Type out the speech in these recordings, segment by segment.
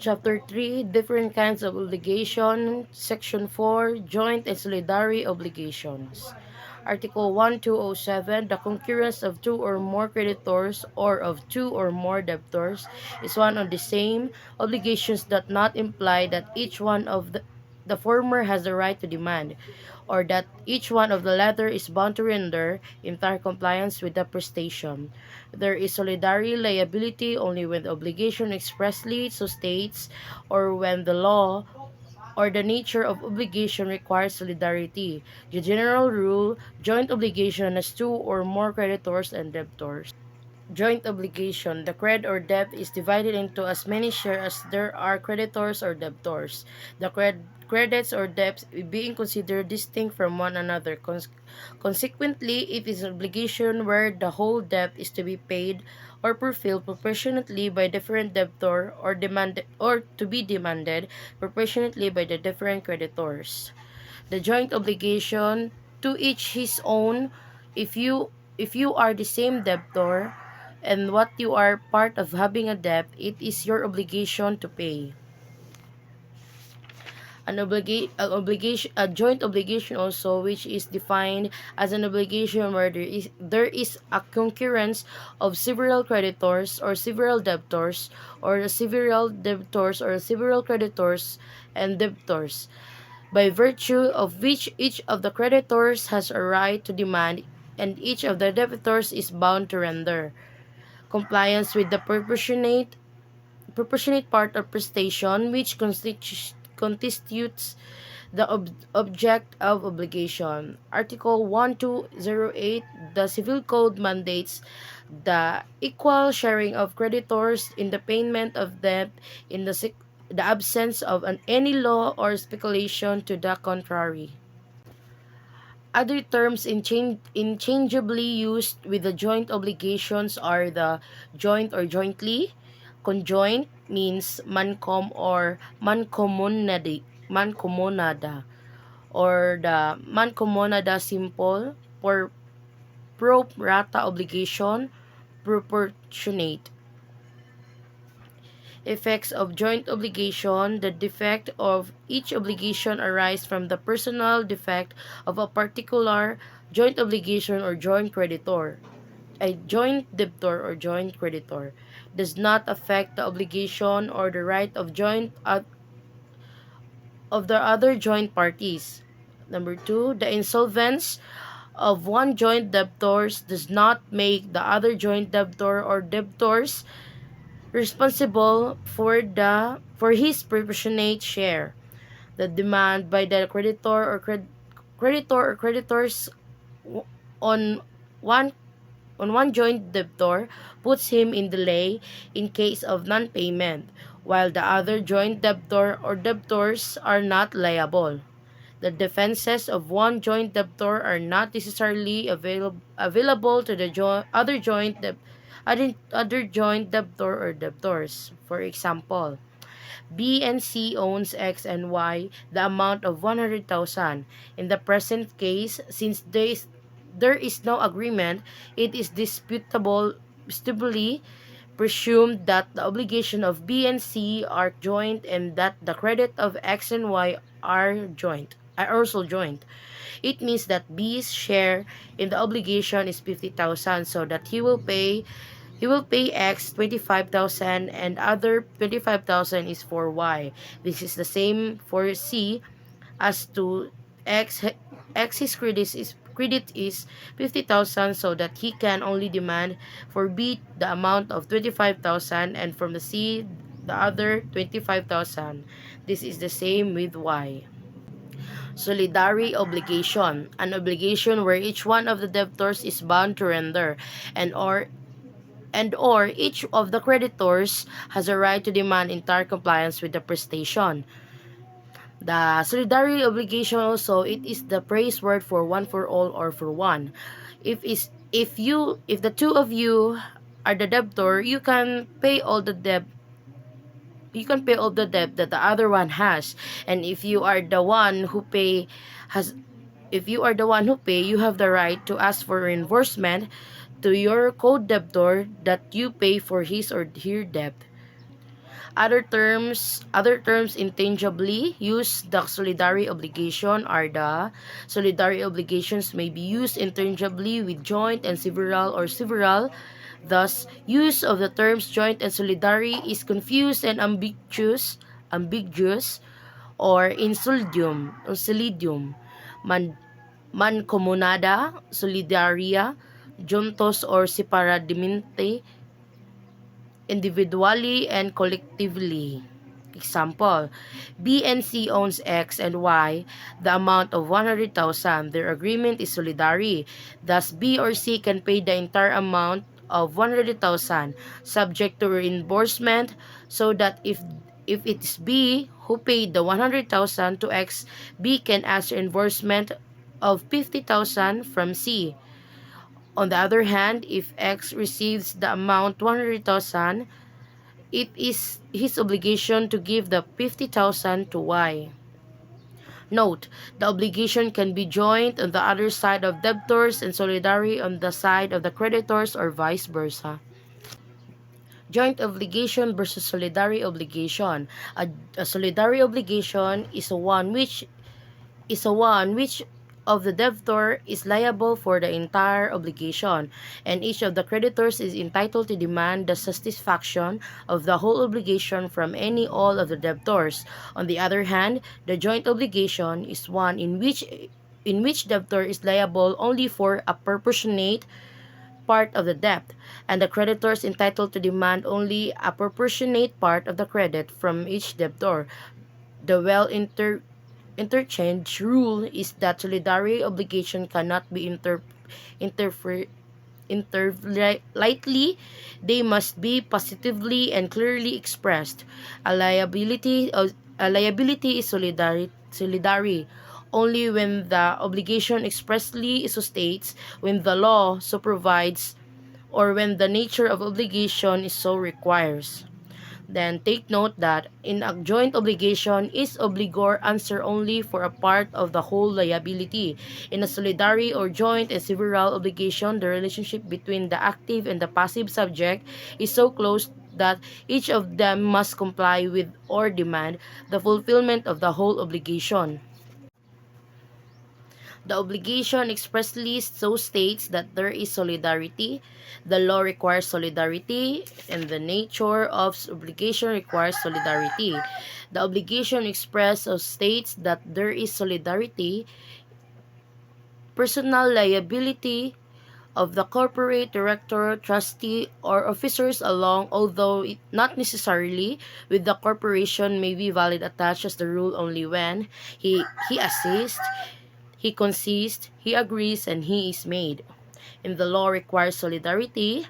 Chapter 3, Different Kinds of Obligation. Section 4, Joint and Solidary Obligations. Article 1207, the concurrence of two or more creditors or of two or more debtors is one and the same. Obligations does not imply that each one of the former has the right to demand, or that each one of the latter is bound to render entire compliance with the prestation. There is solidary liability only when the obligation expressly so states, or when the law or the nature of obligation requires solidarity. The general rule, joint obligation has two or more creditors and debtors. Joint obligation. The credit or debt is divided into as many shares as there are creditors or debtors. The credits or debts being considered distinct from one another. Consequently, it is an obligation where the whole debt is to be paid or fulfilled proportionately by different debtor or to be demanded proportionately by the different creditors. The joint obligation, to each his own. If you are the same debtor and what you are part of having a debt, it is your obligation to pay. A joint obligation also, which is defined as an obligation where there is a concurrence of several creditors or several debtors, or several debtors or several creditors and debtors, by virtue of which each of the creditors has a right to demand and each of the debtors is bound to render compliance with the proportionate part of prestation which constitutes the object of obligation. Article 1208, the Civil Code mandates the equal sharing of creditors in the payment of debt in the absence of any law or speculation to the contrary. Other terms interchangeably used with the joint obligations are the joint or jointly. Conjoint means mancom or mancomunada, or the mancomunada simple, for pro rata obligation, proportionate. Effects of joint obligation. The defect of each obligation arise from the personal defect of a particular joint obligation or joint creditor. A joint debtor or joint creditor does not affect the obligation or the right of the other joint parties. Number 2, the insolvence of one joint debtors does not make the other joint debtor or debtors responsible for his proportionate share. The demand by the creditors on one one joint debtor puts him in delay in case of non-payment, while the other joint debtor or debtors are not liable. The defenses of one joint debtor are not necessarily available to the other joint debtor or debtors. For example, B and C owns X and Y the amount of 100,000. In the present case, since there is no agreement, it is disputably presumed that the obligation of B and C are joint and that the credit of X and Y are also joint. It means that B's share in the obligation is 50,000, so that he will pay X 25,000 and other 25,000 is for Y. This is the same for C as to X. X's credit is 50,000, so that he can only demand for B the amount of 25,000 and from the C the other 25,000. This is the same with Y. Solidary obligation, an obligation where each one of the debtors is bound to render, and or each of the creditors has a right to demand entire compliance with the prestation. The solidary obligation also, it is the praise word for one for all or for one. If the two of you are the debtor, you can pay all the debt that the other one has. And if you are the one who pay, you have the right to ask for reimbursement to your co-debtor that you pay for his or her debt. Other terms intangibly use the solidary obligation are the solidary obligations may be used interchangeably with joint and several or several. Thus, use of the terms joint and solidary is confused and ambiguous or insolidium, man, mancomunada, solidaria, juntos or separadamente, individually and collectively. Example, B and C owns X and Y, the amount of 100,000. Their agreement is solidary. Thus, B or C can pay the entire amount of 100,000 subject to reimbursement so that if it is B who paid the 100,000 to X, B can ask reimbursement of 50,000 from C. On the other hand, if X receives the amount 100,000, it is his obligation to give the 50,000 to Y. Note, the obligation can be joint on the other side of debtors and solidary on the side of the creditors or vice versa. Joint obligation versus solidary obligation. A solidary obligation is a one which of the debtor is liable for the entire obligation, and each of the creditors is entitled to demand the satisfaction of the whole obligation from any all of the debtors. On the other hand, the joint obligation is one in which debtor is liable only for a proportionate part of the debt, and the creditors entitled to demand only a proportionate part of the credit from each debtor. The interchange rule is that solidary obligation cannot be interfer lightly. They must be positively and clearly expressed. A liability is solidary only when the obligation expressly states, when the law so provides, or when the nature of obligation is so requires. Then take note that in a joint obligation is obligor answer only for a part of the whole liability. In a solidary or joint and several obligation, the relationship between the active and the passive subject is so close that each of them must comply with or demand the fulfillment of the whole obligation. The obligation expressly so states that there is solidarity. The law requires solidarity, and the nature of obligation requires solidarity. The obligation express so states that there is solidarity. Personal liability of the corporate director, trustee, or officers along, although not necessarily with the corporation, may be valid attached as the rule only when he assists, he consists, he agrees, and he is made. And the law requires solidarity.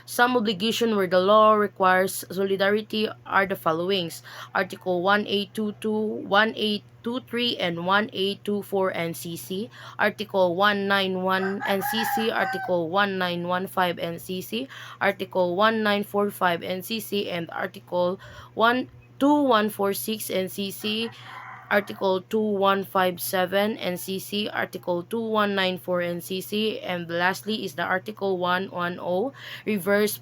Some obligation where the law requires solidarity are the followings: Article 1822, 1823, and 1824 NCC, Article 191 NCC, Article 1915 NCC, Article 1945 NCC, and Article 2146 NCC, Article 2157 NCC, Article 2194 NCC, and lastly is the Article 110 Reverse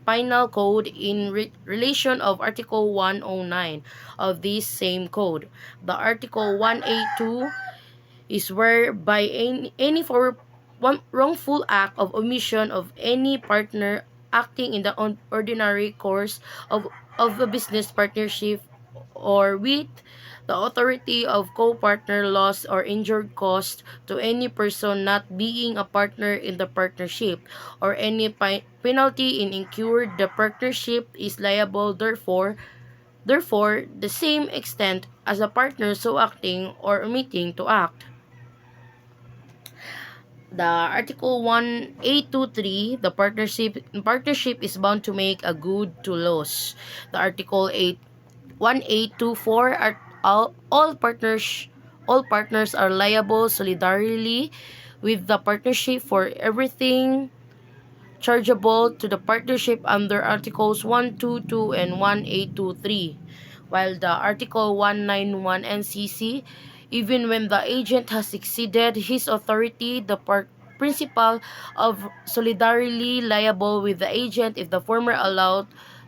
Penal Code in relation of Article 109 of this same code. The Article 182 is where by any for one wrongful act of omission of any partner acting in the ordinary course of a business partnership or with the authority of co-partner loss or injured cost to any person not being a partner in the partnership, or any penalty in incurred, the partnership is liable therefore the same extent as a partner so acting or omitting to act. The Article 1823, the partnership is bound to make a good to loss. The Article 1824 are all partners are liable solidarily with the partnership for everything chargeable to the partnership under Articles 122 and 1823, while the Article 191 NCC, even when the agent has exceeded his authority, the principal of solidarily liable with the agent if the former allowed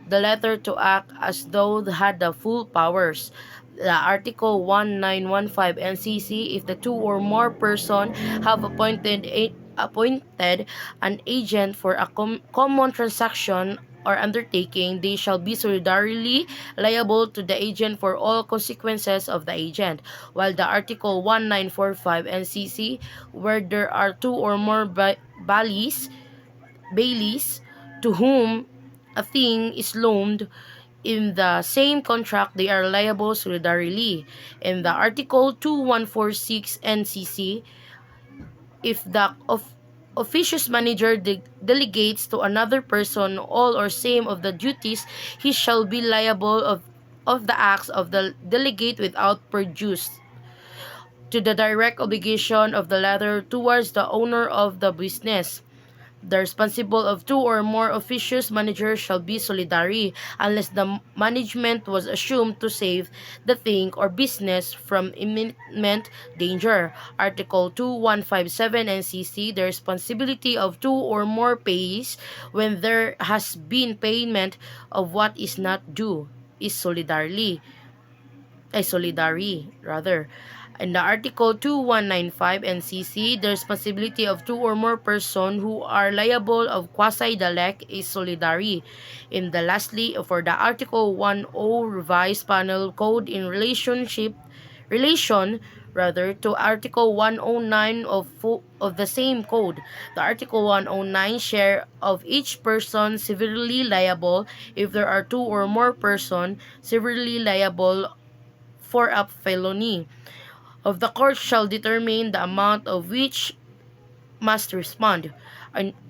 the letter to act as though they had the full powers. The Article 1915 NCC, if the two or more person have appointed an agent for a common transaction or undertaking, they shall be solidarily liable to the agent for all consequences of the agent. While the Article 1945 NCC, where there are two or more bailees to whom a thing is loaned in the same contract, they are liable solidarily. In the Article 2146 NCC, if the officious manager delegates to another person all or same of the duties, he shall be liable of the acts of the delegate without prejudice to the direct obligation of the latter towards the owner of the business. The responsible of two or more officious managers shall be solidary, unless the management was assumed to save the thing or business from imminent danger. Article 2157 NCC, the responsibility of two or more payees when there has been payment of what is not due is solidary rather. In the Article 2195 NCC, the responsibility of two or more persons who are liable of quasi-delect is solidary. In the lastly, for the Article 10 revised panel code in relation to Article 109 of the same code. The Article 109 share of each person severely liable if there are two or more persons severely liable for a felony of the court shall determine the amount of which must respond.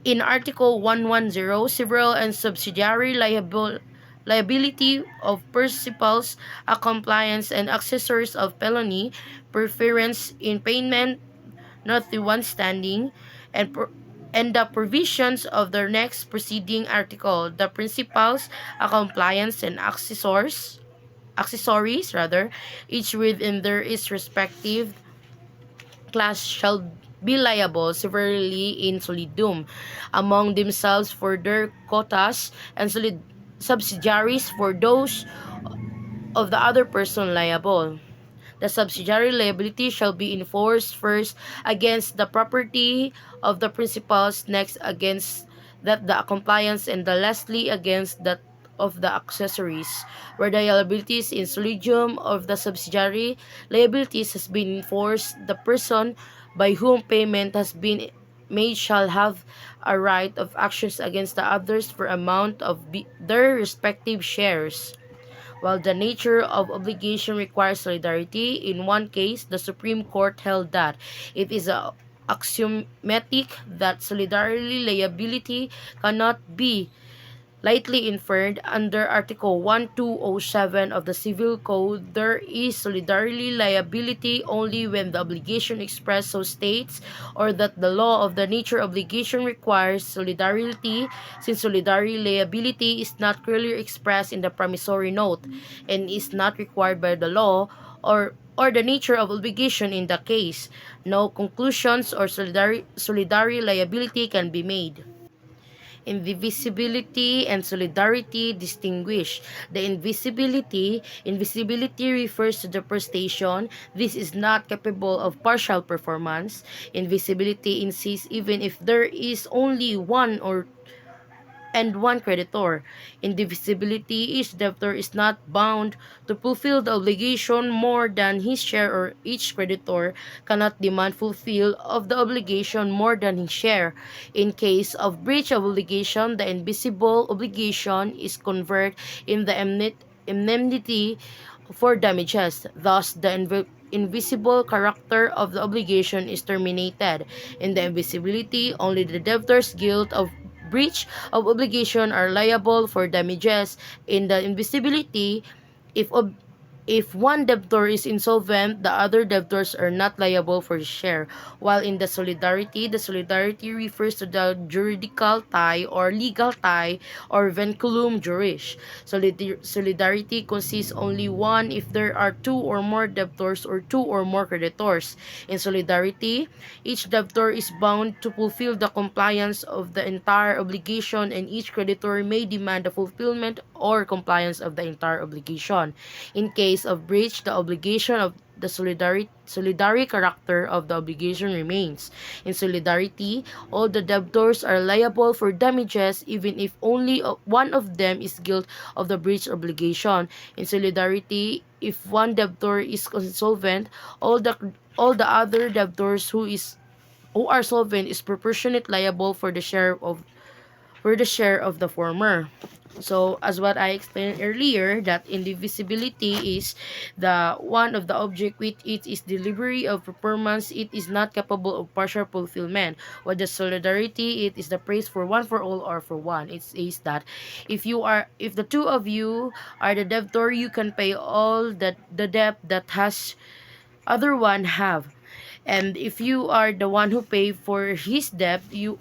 In Article 110, several and subsidiary liability of principals, accompliance, and accessories of felony, preference in payment notwithstanding, and the provisions of the next preceding article, the principals, accompliance, and accessories rather, each within their its respective class shall be liable severally in solidum among themselves for their quotas, and subsidiaries for those of the other person liable. The subsidiary liability shall be enforced first against the property of the principals, next against that the compliance, and the lastly against that of the accessories. Where the liabilities in solidium of the subsidiary liabilities has been enforced, the person by whom payment has been made shall have a right of actions against the others for amount of their respective shares. While the nature of obligation requires solidarity, in one case, the Supreme Court held that it is axiomatic that solidarity liability cannot be lightly inferred. Under Article 1207 of the Civil Code, there is solidarity liability only when the obligation expressed so states, or that the law of the nature obligation requires solidarity, since solidarity liability is not clearly expressed in the promissory note and is not required by the law or the nature of obligation in the case. No conclusions or solidarity liability can be made. Indivisibility and solidarity distinguish. The invisibility refers to the prestation. This is not capable of partial performance. Invisibility insists even if there is only one creditor. Indivisibility is debtor is not bound to fulfill the obligation more than his share, or each creditor cannot demand fulfill of the obligation more than his share. In case of breach of obligation, the invisible obligation is converted in the indemnity for damages. Thus, the invisible character of the obligation is terminated. In the invisibility, only the debtor's guilt of breach of obligation are liable for damages. In the invisibility, if if one debtor is insolvent, the other debtors are not liable for his share. While in the solidarity refers to the juridical tie or legal tie or vinculum juris. Solidarity consists only one if there are two or more debtors or two or more creditors. In solidarity, each debtor is bound to fulfill the compliance of the entire obligation, and each creditor may demand the fulfillment or compliance of the entire obligation. In case of breach, the obligation of the solidary character of the obligation remains. In solidarity, all the debtors are liable for damages even if only one of them is guilty of the breach obligation. In solidarity, if one debtor is insolvent, all the other debtors who are solvent is proportionate liable for the share of the former. So, as what I explained earlier, that indivisibility is the one of the object with it is delivery of performance. It is not capable of partial fulfillment. What the solidarity, it is the praise for one for all or for one. It says that if the two of you are the debtor, you can pay all the debt that has other one have. And if you are the one who pay for his debt, you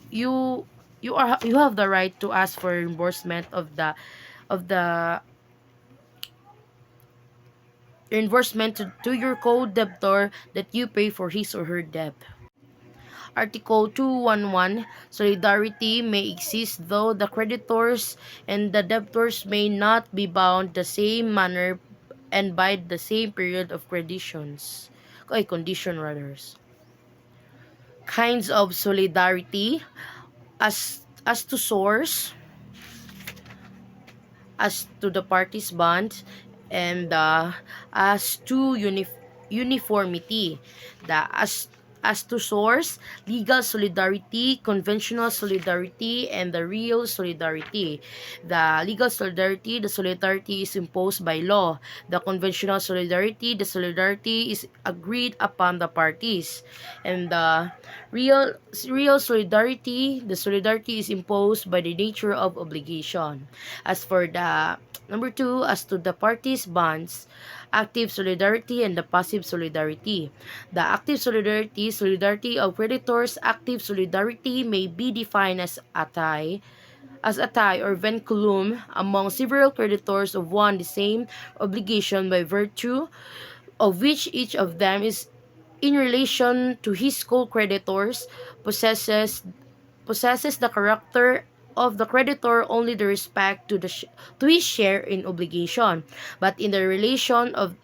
have the right to ask for reimbursement of the reimbursement to your co-debtor that you pay for his or her debt. Article 211, solidarity may exist though the creditors and the debtors may not be bound the same manner and by the same period of condition rather. Kinds of solidarity as to source, as to the parties bond, and as to uniformity. The as to source, legal solidarity, conventional solidarity, and the real solidarity. The legal solidarity, the solidarity is imposed by law. The conventional solidarity, the solidarity is agreed upon the parties. And the real solidarity, the solidarity is imposed by the nature of obligation. As for the number 2, as to the parties bonds, active solidarity and the passive solidarity. The active solidarity of creditors, active solidarity may be defined as a tie or vinculum among several creditors of one the same obligation by virtue of which each of them is in relation to his co-creditors possesses the character of the creditor only the respect to his share in obligation, but in the relation of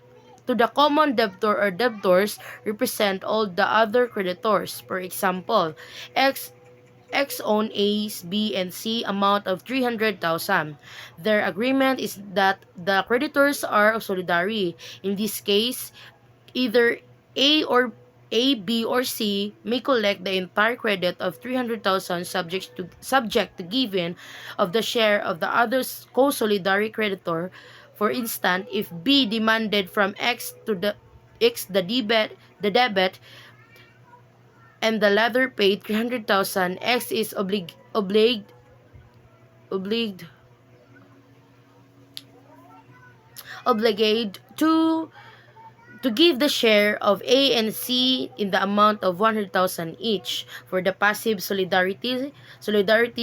to the common debtor or debtors represent all the other creditors. For example, X own A's, B, and C amount of 300,000. Their agreement is that the creditors are solidary. In this case, either B, or C may collect the entire credit of 300,000 subject to giving of the share of the other co-solidary creditor. For instance, if B demanded from X the debit and the latter paid 300,000, X is obliged obligated to give the share of A and C in the amount of 100,000 each. For the passive solidarity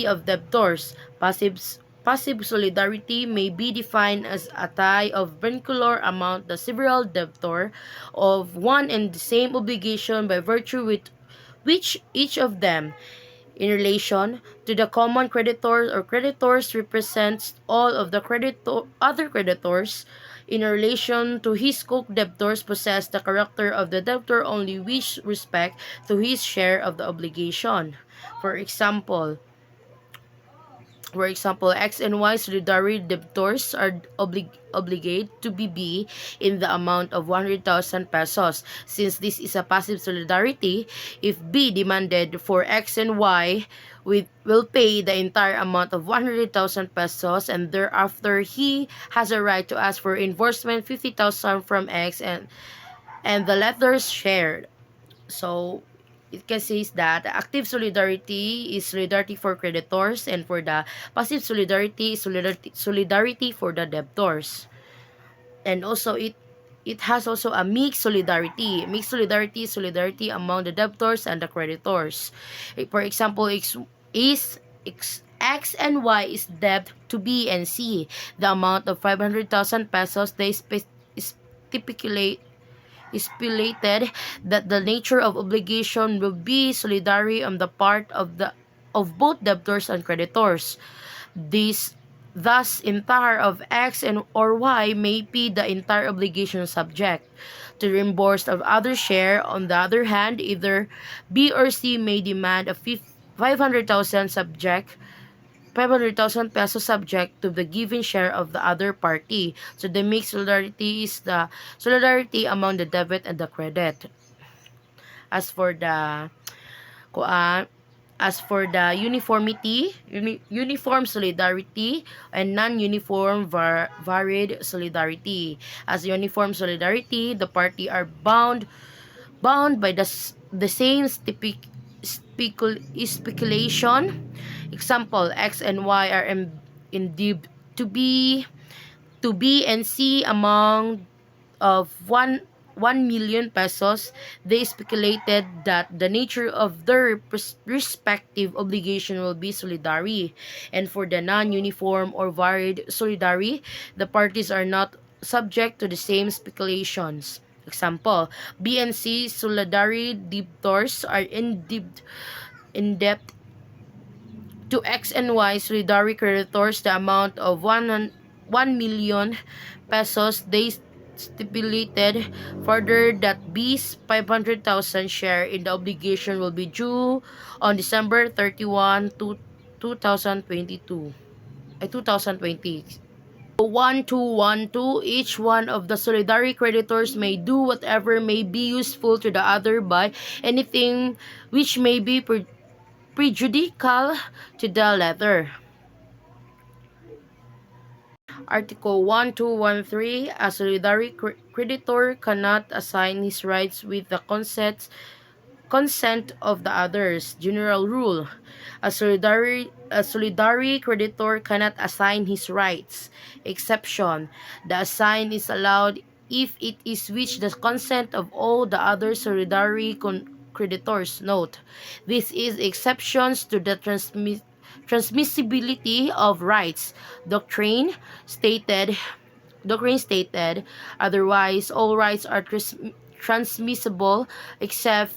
of debtors, passive solidarity may be defined as a tie of vincular amount the several debtor of one and the same obligation by virtue with which each of them in relation to the common creditors or creditors represents all of the other creditors in relation to his co-debtors possess the character of the debtor only with respect to his share of the obligation. For example, X and Y solidary debtors are obligated to B in the amount of 100,000 pesos. Since this is a passive solidarity, if B demanded for X and Y, will pay the entire amount of 100,000 pesos, and thereafter he has a right to ask for enforcement 50,000 from X and the letters shared. So it can say that active solidarity is solidarity for creditors, and for the passive solidarity is solidarity for the debtors. And also it has also a mixed solidarity. Mixed solidarity is solidarity among the debtors and the creditors. For example, X and Y is debt to B and C. The amount of 500,000 pesos they stipulate stipulated that the nature of obligation will be solidary on the part of both debtors and creditors. This Thus, entire of X and or Y may be the entire obligation subject to reimburse of other share. On the other hand, either B or C may demand a 500,000 subject 500,000 pesos subject to the given share of the other party. So the mixed solidarity is the solidarity among the debit and the credit. As for the kuan, as for the uniformity, uniform solidarity and non-uniform varied solidarity. As uniform solidarity, the party are bound by the same speculation. Example, X and Y are indebted to B and C among of 1 million pesos. They speculated that the nature of their respective obligation will be solidary. And for the non-uniform or varied solidary, the parties are not subject to the same speculations. Example, B and C solidary debtors are in debt to X and Y solidary creditors the amount of 1 million pesos. They stipulated further that B's 500,000 share in the obligation will be due on December 31 to 2022 2020. 1212, each one of the solidary creditors may do whatever may be useful to the other by anything which may be prejudicial to the latter. Article 1213, a solidary creditor cannot assign his rights with the consent of the others. General rule: a solidary creditor cannot assign his rights. Exception: the assign is allowed if it is with the consent of all the other solidary creditors. Note: this is exceptions to the transmissibility of rights stated doctrine stated otherwise. All rights are transmissible except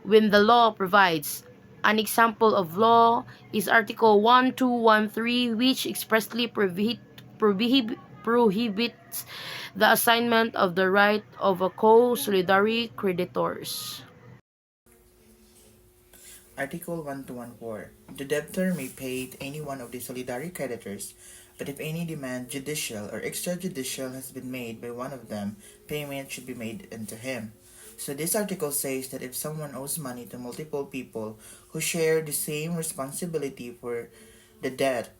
when the law provides. An example of law is Article 1213, which expressly prohibits the assignment of the right of a co-solidary creditors. Article 1214. The debtor may pay any one of the solidary creditors, but if any demand, judicial or extrajudicial, has been made by one of them, payment should be made unto him. So this article says that if someone owes money to multiple people who share the same responsibility for the debt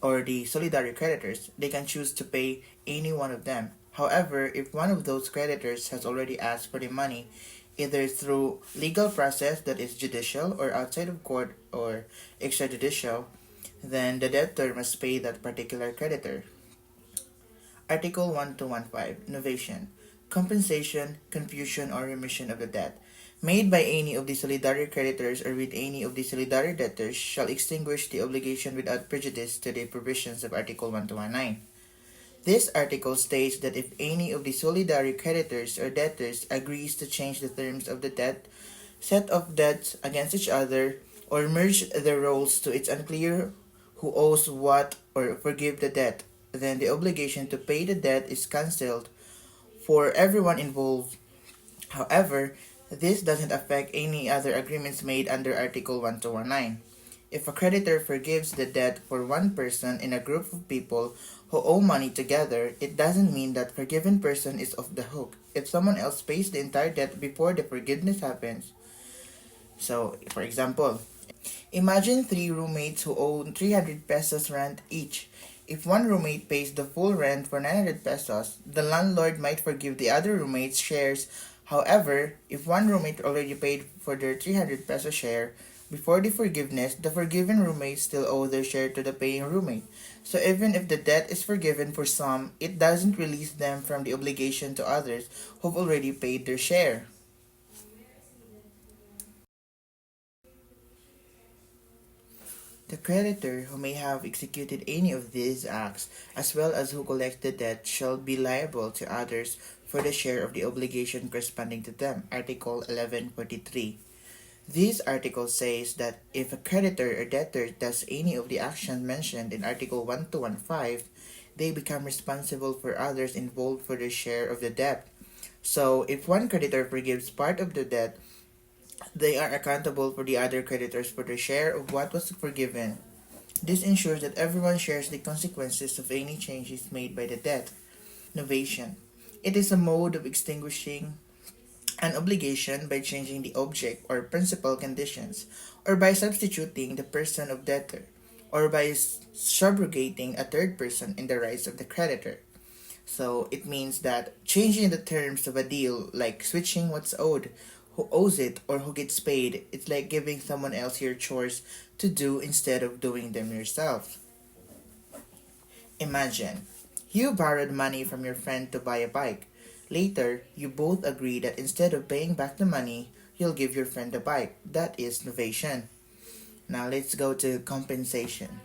or the solidary creditors, they can choose to pay any one of them. However, if one of those creditors has already asked for the money, either through legal process that is judicial or outside of court or extrajudicial, then the debtor must pay that particular creditor. Article 1215. Novation. Compensation, confusion, or remission of the debt made by any of the solidary creditors or with any of the solidary debtors shall extinguish the obligation without prejudice to the provisions of Article 1219. This article states that if any of the solidary creditors or debtors agrees to change the terms of the debt, set off debts against each other, or merge their roles to it's unclear who owes what or forgive the debt, then the obligation to pay the debt is cancelled for everyone involved. However, this doesn't affect any other agreements made under Article 1219. If a creditor forgives the debt for one person in a group of people who owe money together, it doesn't mean that forgiven person is off the hook if someone else pays the entire debt before the forgiveness happens. So, for example, imagine three roommates who owe 300 pesos rent each. If one roommate pays the full rent for 900 pesos, the landlord might forgive the other roommate's shares. However, if one roommate already paid for their 300 peso share before the forgiveness, the forgiven roommates still owe their share to the paying roommate. So even if the debt is forgiven for some, it doesn't release them from the obligation to others who've already paid their share. The creditor who may have executed any of these acts, as well as who collects the debt, shall be liable to others for the share of the obligation corresponding to them. Article 1143. This article says that if a creditor or debtor does any of the actions mentioned in Article 1215, they become responsible for others involved for their share of the debt. So, if one creditor forgives part of the debt, they are accountable for the other creditors for their share of what was forgiven. This ensures that everyone shares the consequences of any changes made by the debt. Novation. It is a mode of extinguishing an obligation by changing the object or principal conditions, or by substituting the person of debtor, or by subrogating a third person in the rights of the creditor. So it means that changing the terms of a deal, like switching what's owed, who owes it, or who gets paid, it's like giving someone else your chores to do instead of doing them yourself. Imagine, you borrowed money from your friend to buy a bike. Later, you both agree that instead of paying back the money, you'll give your friend the bike. That is novation. Now let's go to compensation.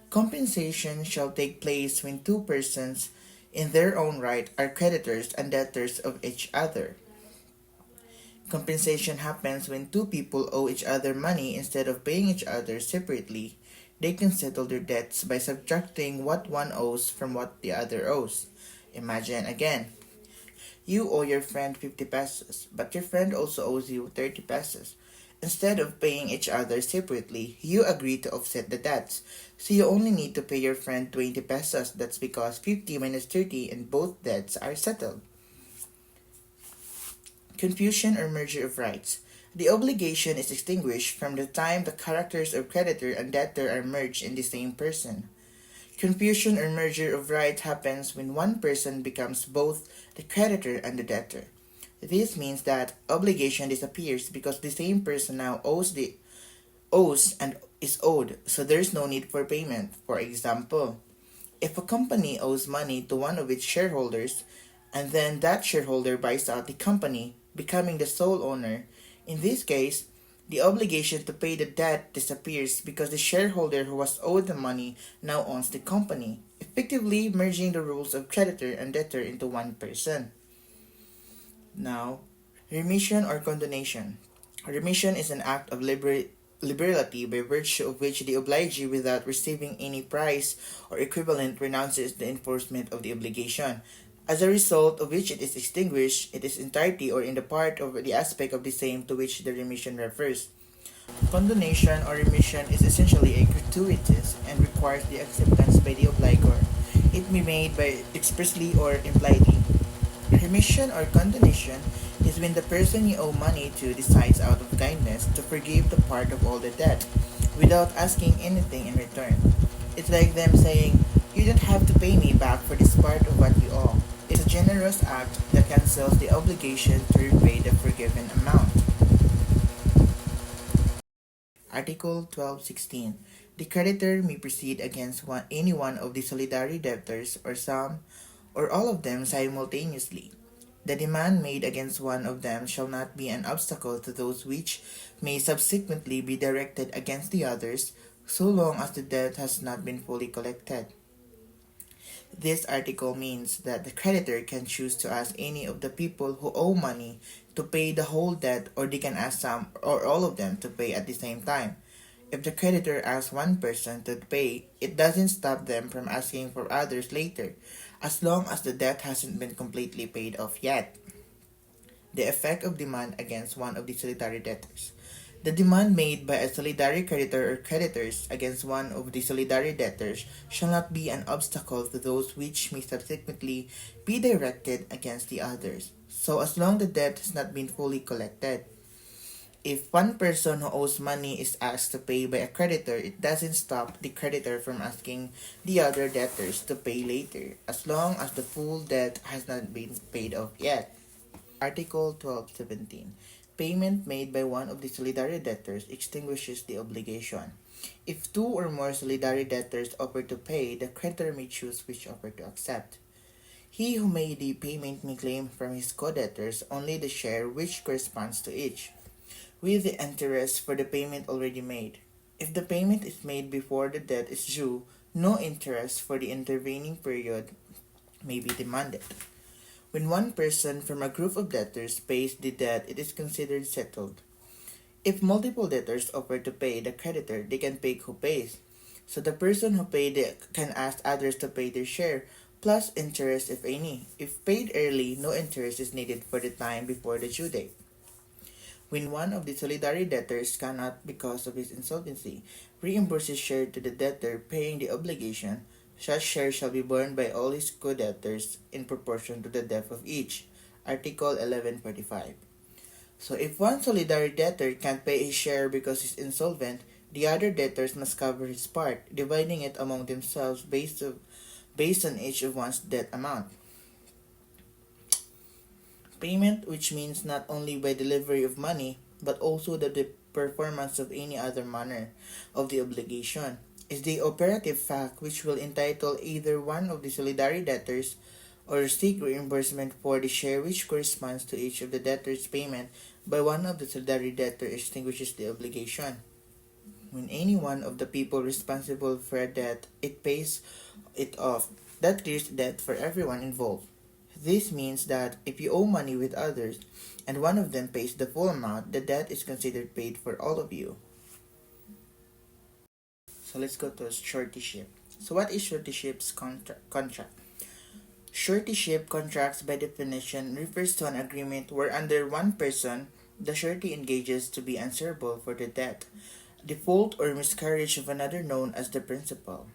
Compensation shall take place when two persons in their own right are creditors and debtors of each other. Compensation happens when two people owe each other money instead of paying each other separately. They can settle their debts by subtracting what one owes from what the other owes. Imagine again. You owe your friend 50 pesos, but your friend also owes you 30 pesos. Instead of paying each other separately, you agree to offset the debts. So you only need to pay your friend 20 pesos. That's because 50 minus 30 and both debts are settled. Confusion or merger of rights. The obligation is extinguished from the time the characters of creditor and debtor are merged in the same person. Confusion or merger of rights happens when one person becomes both the creditor and the debtor. This means that obligation disappears because the same person now owes and is owed, so there is no need for payment. For example, if a company owes money to one of its shareholders, and then that shareholder buys out the company, becoming the sole owner, in this case, the obligation to pay the debt disappears because the shareholder who was owed the money now owns the company, effectively merging the roles of creditor and debtor into one person. Now, remission or condonation. Remission is an act of liberality by virtue of which the obligee, without receiving any price or equivalent, renounces the enforcement of the obligation, as a result of which it is extinguished in its entirety or in the part of the aspect of the same to which the remission refers. Condonation or remission is essentially a gratuitous and requires the acceptance by the obligor. It may be made by expressly or impliedly. Remission or condonation is when the person you owe money to decides out of kindness to forgive the part of all the debt without asking anything in return. It's like them saying, "You don't have to pay me back for this part of what you owe." It's a generous act that cancels the obligation to repay the forgiven amount. Article 1216. The creditor may proceed against any one of the solidary debtors or some or all of them simultaneously. The demand made against one of them shall not be an obstacle to those which may subsequently be directed against the others, so long as the debt has not been fully collected. This article means that the creditor can choose to ask any of the people who owe money to pay the whole debt, or they can ask some or all of them to pay at the same time. If the creditor asks one person to pay, it doesn't stop them from asking for others later, as long as the debt hasn't been completely paid off yet. The effect of demand against one of the solidary debtors. The demand made by a solidary creditor or creditors against one of the solidary debtors shall not be an obstacle to those which may subsequently be directed against the others, so as long the debt has not been fully collected. If one person who owes money is asked to pay by a creditor, it doesn't stop the creditor from asking the other debtors to pay later, as long as the full debt has not been paid off yet. Article 1217. Payment made by one of the solidary debtors extinguishes the obligation. If two or more solidary debtors offer to pay, the creditor may choose which offer to accept. He who made the payment may claim from his co-debtors only the share which corresponds to each, with the interest for the payment already made. If the payment is made before the debt is due, no interest for the intervening period may be demanded. When one person from a group of debtors pays the debt, it is considered settled. If multiple debtors offer to pay the creditor, they can pick who pays. So the person who paid it can ask others to pay their share, plus interest if any. If paid early, no interest is needed for the time before the due date. When one of the solidary debtors cannot, because of his insolvency, reimburse his share to the debtor paying the obligation, such share shall be borne by all his co-debtors in proportion to the debt of each. Article 1145. So if one solidary debtor can't pay his share because he's insolvent, the other debtors must cover his part, dividing it among themselves based on each of one's debt amount. Payment, which means not only by delivery of money, but also the performance of any other manner of the obligation, is the operative fact which will entitle either one of the solidary debtors or seek reimbursement for the share which corresponds to each of the debtors' payment by one of the solidary debtor extinguishes the obligation. When any one of the people responsible for a debt, it pays it off. That clears the debt for everyone involved. This means that if you owe money with others and one of them pays the full amount, the debt is considered paid for all of you. So let's go to suretyship. So what is suretyship's contract? Suretyship contracts by definition refers to an agreement where under one person the surety engages to be answerable for the debt, default or miscarriage of another known as the principal.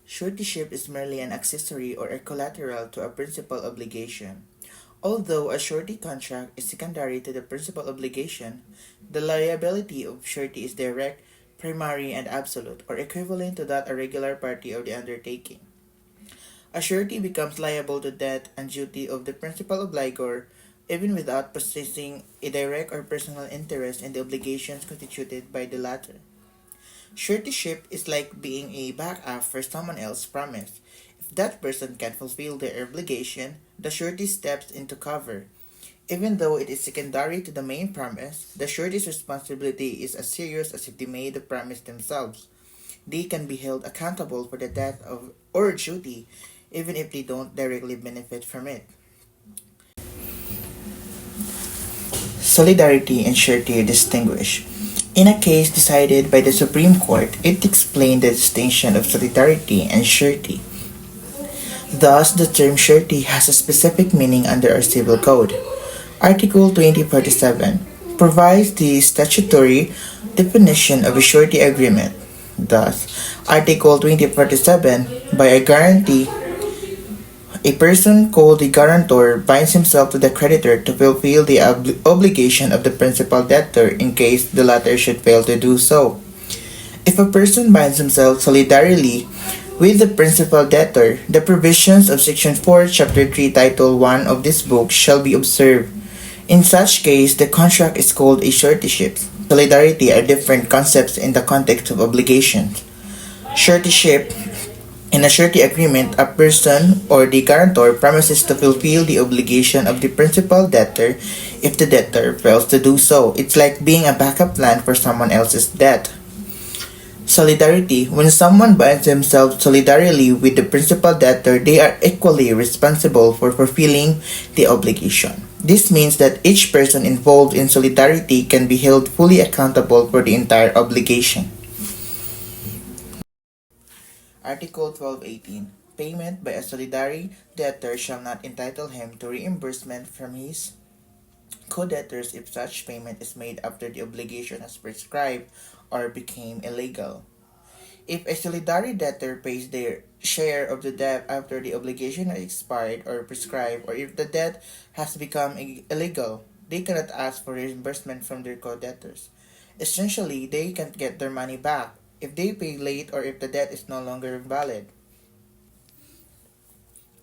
Suretyship is merely an accessory or a collateral to a principal obligation. Although a surety contract is secondary to the principal obligation, the liability of surety is direct, primary, and absolute, or equivalent to that a regular party of the undertaking. A surety becomes liable to debt and duty of the principal obligor even without possessing a direct or personal interest in the obligations constituted by the latter. Suretyship is like being a backup for someone else's promise. If that person can fulfill their obligation, the surety steps into cover. Even though it is secondary to the main promise, the surety's responsibility is as serious as if they made the promise themselves. They can be held accountable for the debt of or duty, even if they don't directly benefit from it. Solidarity and surety distinguish. In a case decided by the Supreme Court, it explained the distinction of solidarity and surety. Thus, the term surety has a specific meaning under our Civil Code. Article 2047 provides the statutory definition of a surety agreement. Thus, Article 2047, by a guarantee, a person called the guarantor binds himself to the creditor to fulfill the obligation of the principal debtor in case the latter should fail to do so. If a person binds himself solidarily with the principal debtor, the provisions of Section 4, Chapter 3, Title 1 of this book shall be observed. In such case, the contract is called a suretyship. Solidarity are different concepts in the context of obligations. Suretyship: in a surety agreement, a person or the guarantor promises to fulfill the obligation of the principal debtor if the debtor fails to do so. It's like being a backup plan for someone else's debt. Solidarity: when someone binds themselves solidarily with the principal debtor, they are equally responsible for fulfilling the obligation. This means that each person involved in solidarity can be held fully accountable for the entire obligation. Article 1218. Payment by a solidary debtor shall not entitle him to reimbursement from his co-debtors if such payment is made after the obligation as prescribed or became illegal. If a solidary debtor pays their share of the debt after the obligation has expired or prescribed, or if the debt has become illegal, they cannot ask for reimbursement from their co-debtors. Essentially, they can't get their money back if they pay late or if the debt is no longer valid.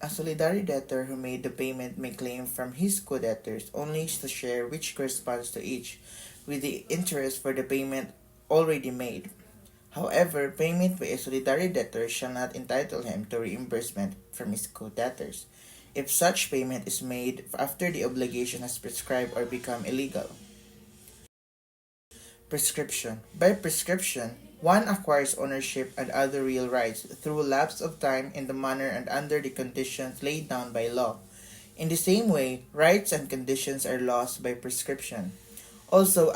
A solidary debtor who made the payment may claim from his co-debtors only the share which corresponds to each, with the interest for the payment already made. However, payment by a solidary debtor shall not entitle him to reimbursement from his co-debtors if such payment is made after the obligation has prescribed or become illegal. Prescription. By prescription, one acquires ownership and other real rights through lapse of time in the manner and under the conditions laid down by law. In the same way, rights and conditions are lost by prescription. Also,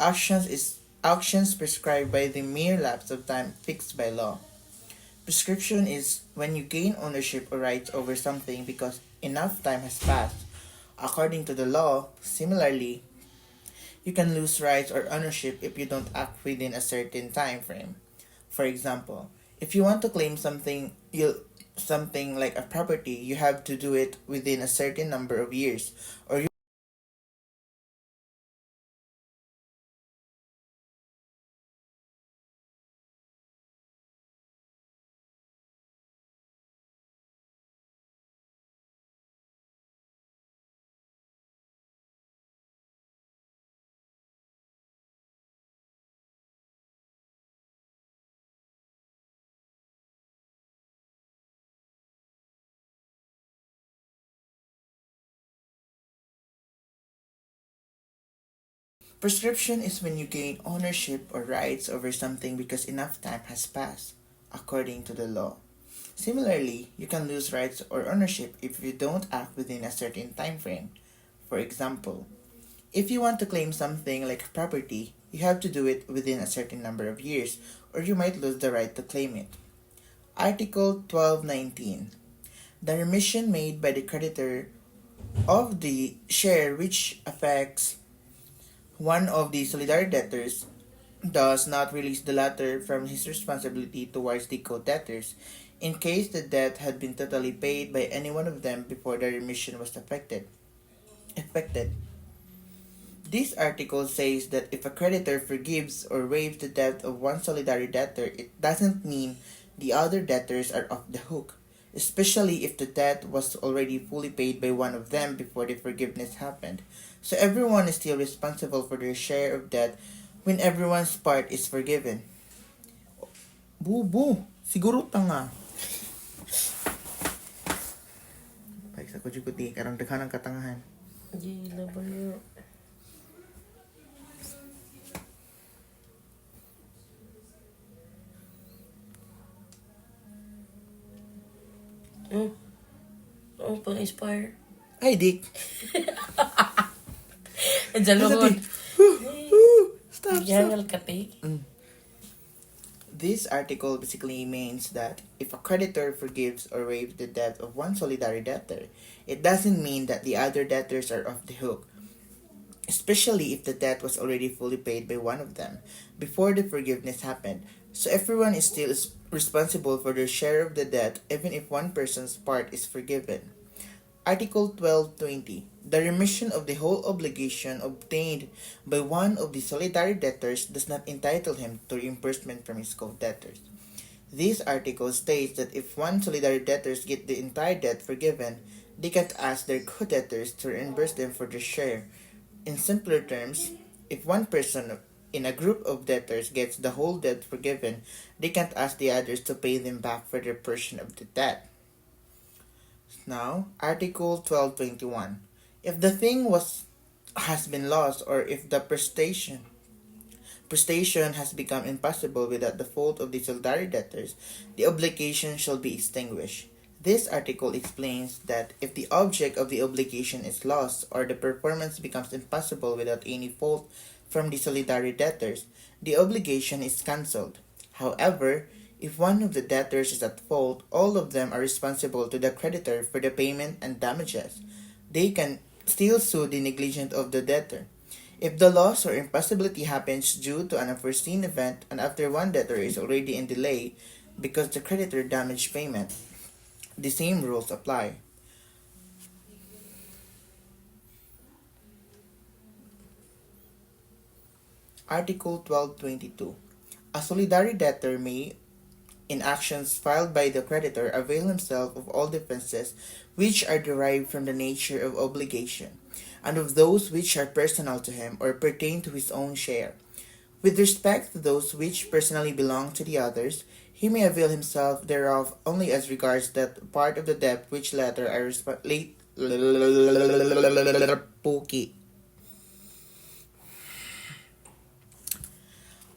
Auctions prescribed by the mere lapse of time fixed by law. Prescription is when you gain ownership or rights over something because enough time has passed. According to the law, similarly, you can lose rights or ownership if you don't act within a certain time frame. For example, if you want to claim something like a property, you have to do it within a certain number of years, or you prescription is when you gain ownership or rights over something because enough time has passed, according to the law. Similarly, you can lose rights or ownership if you don't act within a certain time frame. For example, if you want to claim something like property, you have to do it within a certain number of years, or you might lose the right to claim it. Article 1219. The remission made by the creditor of the share which affects one of the solidary debtors does not release the latter from his responsibility towards the co-debtors in case the debt had been totally paid by any one of them before the remission was effected. This article says that if a creditor forgives or waives the debt of one solidary debtor, it doesn't mean the other debtors are off the hook, especially if the debt was already fully paid by one of them before the forgiveness happened. So everyone is still responsible for their share of debt when everyone's part is forgiven. Bubu, siguro tanga. Paisa ko juguti, karang daghan ng katangahan. Gila ba yun? Hmm? Oh, pang-inspire. Ay, dik. Jalungon. Stop. Jangal kati. This article basically means that if a creditor forgives or waives the debt of one solidary debtor, it doesn't mean that the other debtors are off the hook, especially if the debt was already fully paid by one of them before the forgiveness happened. So everyone is still responsible for their share of the debt even if one person's part is forgiven. Article 1220. The remission of the whole obligation obtained by one of the solidary debtors does not entitle him to reimbursement from his co-debtors. This article states that if one solidary debtors get the entire debt forgiven, they can't ask their co-debtors to reimburse them for their share. In simpler terms, if one person in a group of debtors gets the whole debt forgiven, they can't ask the others to pay them back for their portion of the debt. Now, Article 1221. If the thing has been lost or if the prestation has become impossible without the fault of the solidary debtors, the obligation shall be extinguished. This article explains that if the object of the obligation is lost or the performance becomes impossible without any fault from the solidary debtors, the obligation is cancelled. However, if one of the debtors is at fault, all of them are responsible to the creditor for the payment and damages. They can still sue the negligence of the debtor. If the loss or impossibility happens due to an unforeseen event and after one debtor is already in delay because the creditor damaged payment, the same rules apply. Article 1222. A solidary debtor may, in actions filed by the creditor, avail himself of all defenses which are derived from the nature of obligation, and of those which are personal to him or pertain to his own share. With respect to those which personally belong to the others, he may avail himself thereof only as regards that part of the debt which latter are late Puki.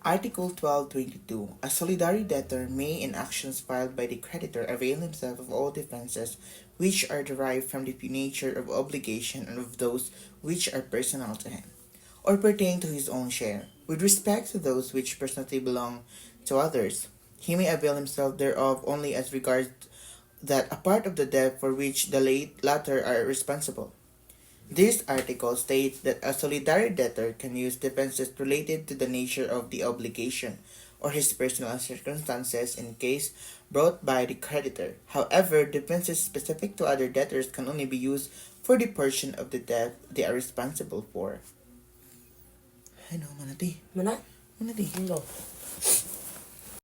Article 1222. A solidary debtor may, in actions filed by the creditor, avail himself of all defenses which are derived from the nature of obligation and of those which are personal to him, or pertain to his own share. with respect to those which personally belong to others. He may avail himself thereof only as regards that a part of the debt for which the latter are responsible. This article states that a solidary debtor can use defenses related to the nature of the obligation or his personal circumstances in case brought by the creditor. However, defenses specific to other debtors can only be used for the portion of the debt they are responsible for. Ano, manati? Mana? Manati. Hello.